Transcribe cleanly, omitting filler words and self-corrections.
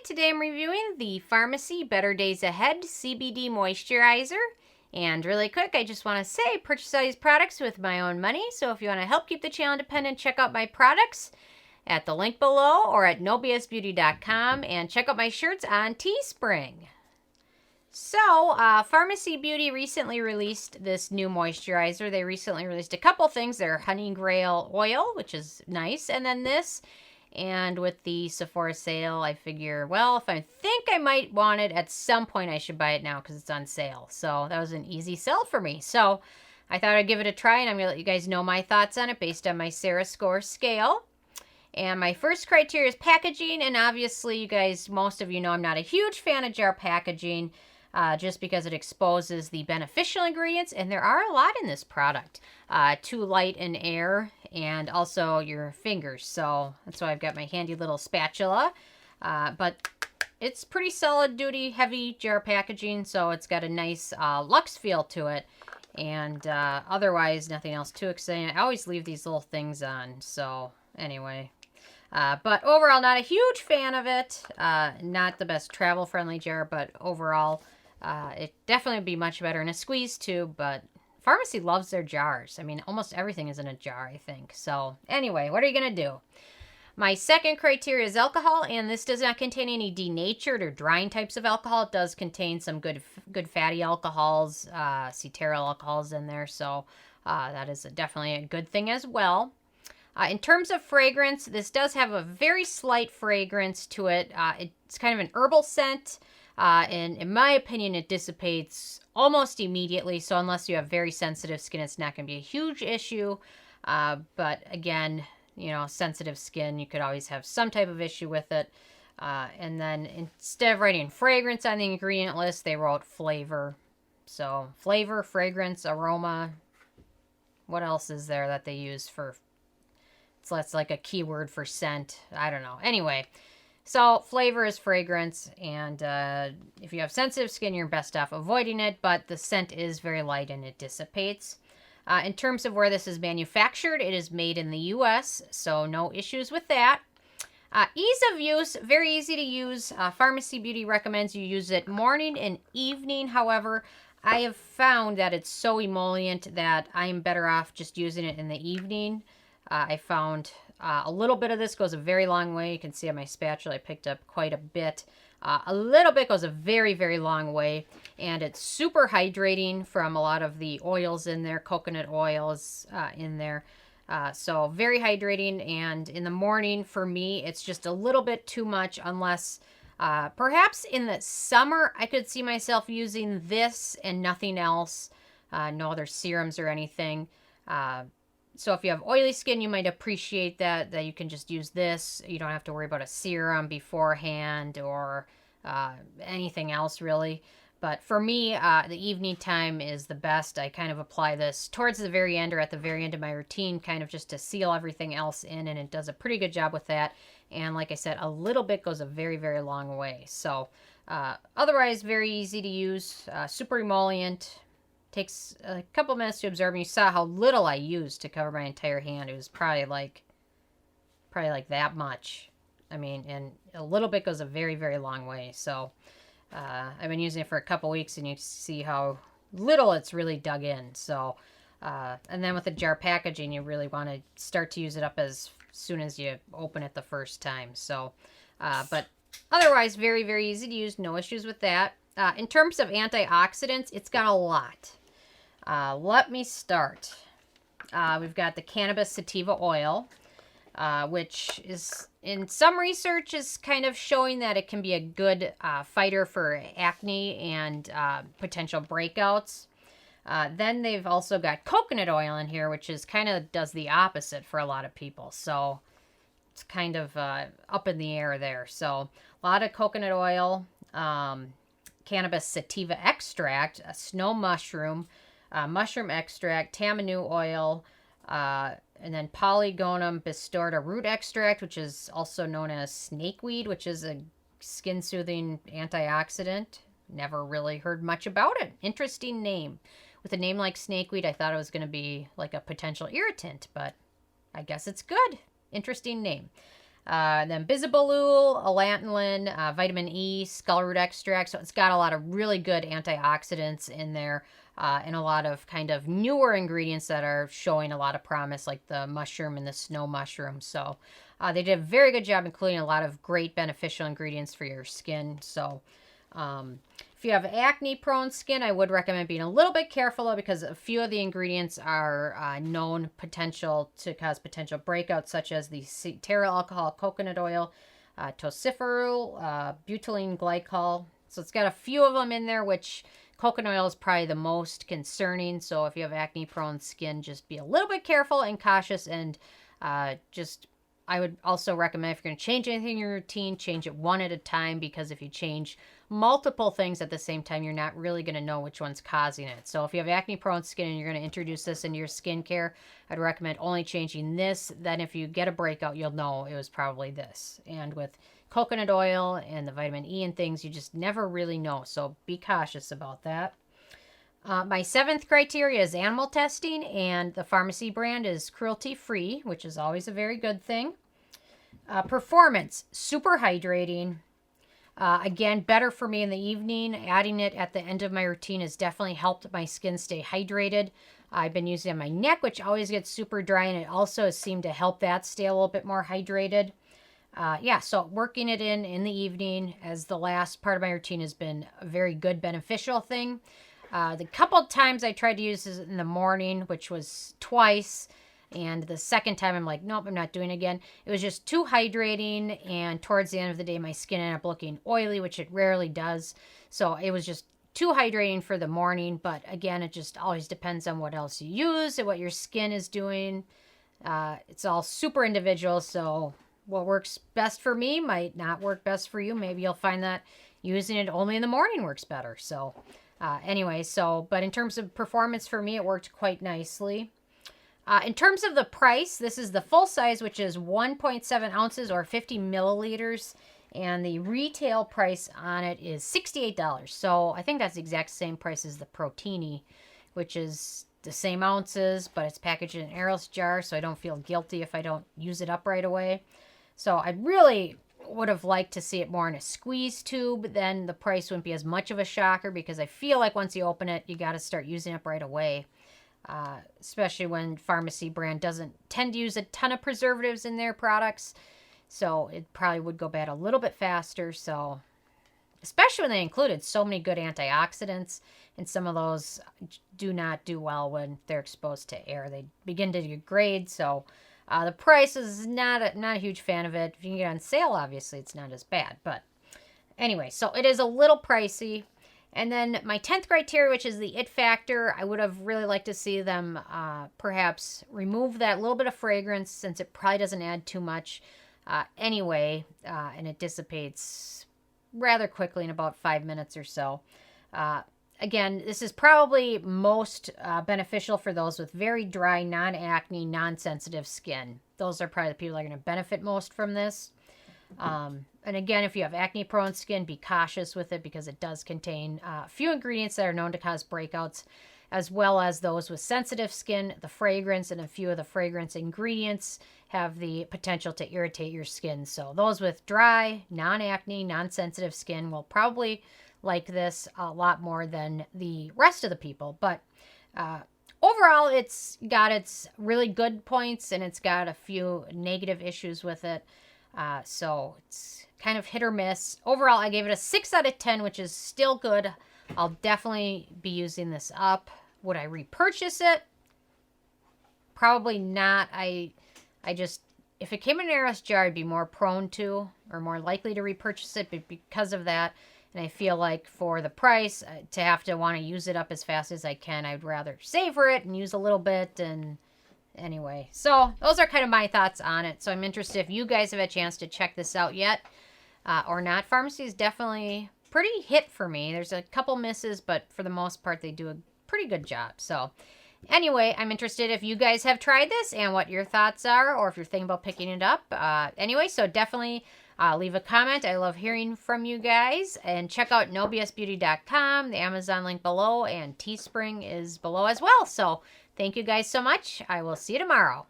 today I'm reviewing the Pharmacy Better Days Ahead CBD Moisturizer. And really quick, I just want to say, purchase all these products with my own money. So if you want to help keep the channel independent, check out my products at the link below or at nobsbeauty.com, and check out my shirts on Teespring. So, Pharmacy Beauty recently released this new moisturizer. They recently released a couple things. Their Honey Grail Oil, which is nice, and then this. And with the Sephora sale, I figure, well, if I think I might want it at some point, I should buy it now because it's on sale. So that was an easy sell for me. So I thought I'd give it a try, and I'm going to let you guys know my thoughts on it based on my Sarah Score scale. And my first criteria is packaging, and obviously, you guys, most of you know I'm not a huge fan of jar packaging. Just because it exposes the beneficial ingredients, and there are a lot in this product. Too light and air, and also your fingers. So that's why I've got my handy little spatula. But it's pretty solid duty, heavy jar packaging, so it's got a nice luxe feel to it. And otherwise, nothing else too exciting. I always leave these little things on, so anyway. But overall, not a huge fan of it. Not the best travel-friendly jar, but overall, it definitely would be much better in a squeeze tube, but Pharmacy loves their jars. I mean, almost everything is in a jar, I think. So anyway, what are you going to do? My second criteria is alcohol, and this does not contain any denatured or drying types of alcohol. It does contain some good fatty alcohols, cetearyl alcohols in there, so that is definitely a good thing as well. In terms of fragrance, this does have a very slight fragrance to it. It's kind of an herbal scent, and in my opinion, it dissipates almost immediately. So unless you have very sensitive skin, it's not going to be a huge issue. But again, you know, sensitive skin, you could always have some type of issue with it. And then instead of writing fragrance on the ingredient list, they wrote flavor. So flavor, fragrance, aroma. What else is there that they use for? So that's like a keyword for scent. I don't know. Anyway, so flavor is fragrance, and if you have sensitive skin, you're best off avoiding it, but the scent is very light and it dissipates. In terms of where this is manufactured, it is made in the U.S., so no issues with that. Ease of use, very easy to use. Pharmacy Beauty recommends you use it morning and evening. However, I have found that it's so emollient that I'm better off just using it in the evening. I found a little bit of this goes a very long way. You can see on my spatula I picked up quite a bit. A little bit goes a very, very long way. And it's super hydrating from a lot of the oils in there. Coconut oils in there. So very hydrating. And in the morning, for me, it's just a little bit too much unless perhaps in the summer I could see myself using this and nothing else. No other serums or anything. So if you have oily skin, you might appreciate that you can just use this. You don't have to worry about a serum beforehand or anything else really. But for me, the evening time is the best. I kind of apply this towards the very end or at the very end of my routine, kind of just to seal everything else in, and it does a pretty good job with that. And like I said, a little bit goes a very, very long way. So otherwise, very easy to use, super emollient. Takes a couple minutes to absorb, and you saw how little I used to cover my entire hand. It was probably like that much. I mean, and a little bit goes a very, very long way. So I've been using it for a couple weeks, and you see how little it's really dug in. So and then with the jar packaging, you really want to start to use it up as soon as you open it the first time. So but otherwise, very, very easy to use. No issues with that. In terms of antioxidants, it's got a lot. Let me start. We've got the cannabis sativa oil, which is in some research is kind of showing that it can be a good fighter for acne and potential breakouts. Then they've also got coconut oil in here, which is kind of does the opposite for a lot of people. So it's kind of up in the air there. So a lot of coconut oil, cannabis sativa extract, a snow mushroom, mushroom extract, tamanu oil, and then Polygonum bistorta root extract, which is also known as snakeweed, which is a skin-soothing antioxidant. Never really heard much about it. Interesting name. With a name like snakeweed, I thought it was going to be like a potential irritant, but I guess it's good. Interesting name. Then bisabolol, allantoin, vitamin E, skull root extract. So it's got a lot of really good antioxidants in there, and a lot of kind of newer ingredients that are showing a lot of promise, like the mushroom and the snow mushroom. So they did a very good job including a lot of great beneficial ingredients for your skin. So if you have acne-prone skin, I would recommend being a little bit careful though, because a few of the ingredients are known potential to cause potential breakouts, such as the cetearyl alcohol coconut oil, tocopherol, butylene glycol. So it's got a few of them in there, which coconut oil is probably the most concerning. So if you have acne-prone skin, just be a little bit careful and cautious, and I would also recommend, if you're going to change anything in your routine, change it one at a time, because if you change multiple things at the same time, you're not really going to know which one's causing it. So if you have acne-prone skin and you're going to introduce this into your skincare, I'd recommend only changing this. Then if you get a breakout, you'll know it was probably this. And with coconut oil and the vitamin E and things, you just never really know. So be cautious about that. My 7th criteria is animal testing, and the Farmacy brand is cruelty-free, which is always a very good thing. Performance, super hydrating. Again, better for me in the evening. Adding it at the end of my routine has definitely helped my skin stay hydrated. I've been using it on my neck, which always gets super dry, and it also has seemed to help that stay a little bit more hydrated. So working it in the evening as the last part of my routine has been a very good, beneficial thing. The couple times I tried to use this in the morning, which was twice, and the second time I'm like, nope, I'm not doing it again. It was just too hydrating, and towards the end of the day, my skin ended up looking oily, which it rarely does. So it was just too hydrating for the morning, but again, it just always depends on what else you use and what your skin is doing. It's all super individual, so what works best for me might not work best for you. Maybe you'll find that using it only in the morning works better. So but in terms of performance for me, it worked quite nicely. In terms of the price, this is the full size, which is 1.7 ounces or 50 milliliters. And the retail price on it is $68. So I think that's the exact same price as the Protini, which is the same ounces, but it's packaged in an airless jar, so I don't feel guilty if I don't use it up right away. So I really would have liked to see it more in a squeeze tube. Then the price wouldn't be as much of a shocker, because I feel like once you open it, you got to start using it up right away. Especially when Farmacy brand doesn't tend to use a ton of preservatives in their products. So it probably would go bad a little bit faster. So especially when they included so many good antioxidants, and some of those do not do well when they're exposed to air. They begin to degrade. So the price is not a huge fan of it. If you can get on sale, obviously it's not as bad. But anyway, so it is a little pricey. And then my 10th criteria, which is the it factor, I would have really liked to see them perhaps remove that little bit of fragrance, since it probably doesn't add too much anyway, and it dissipates rather quickly in about 5 minutes or so. Again, this is probably most beneficial for those with very dry, non-acne, non-sensitive skin. Those are probably the people that are going to benefit most from this. And again, if you have acne-prone skin, be cautious with it, because it does contain a few ingredients that are known to cause breakouts, as well as those with sensitive skin. The fragrance and a few of the fragrance ingredients have the potential to irritate your skin. So those with dry, non-acne, non-sensitive skin will probably like this a lot more than the rest of the people. But overall, it's got its really good points, and it's got a few negative issues with it. So it's kind of hit or miss. Overall, I gave it a 6 out of 10, which is still good. I'll definitely be using this up. Would I repurchase it? Probably not. I just, if it came in an airless jar, I'd be more prone to, or more likely to repurchase it, but because of that, and I feel like for the price, to have to want to use it up as fast as I can, I'd rather savor it and use a little bit. And anyway, so those are kind of my thoughts on it. So I'm interested if you guys have a chance to check this out yet or not. Farmacy is definitely pretty hit for me. There's a couple misses, but for the most part, they do a pretty good job. So anyway, I'm interested if you guys have tried this and what your thoughts are, or if you're thinking about picking it up. Anyway, so definitely leave a comment. I love hearing from you guys. And check out nobsbeauty.com, the Amazon link below, and Teespring is below as well. So thank you guys so much. I will see you tomorrow.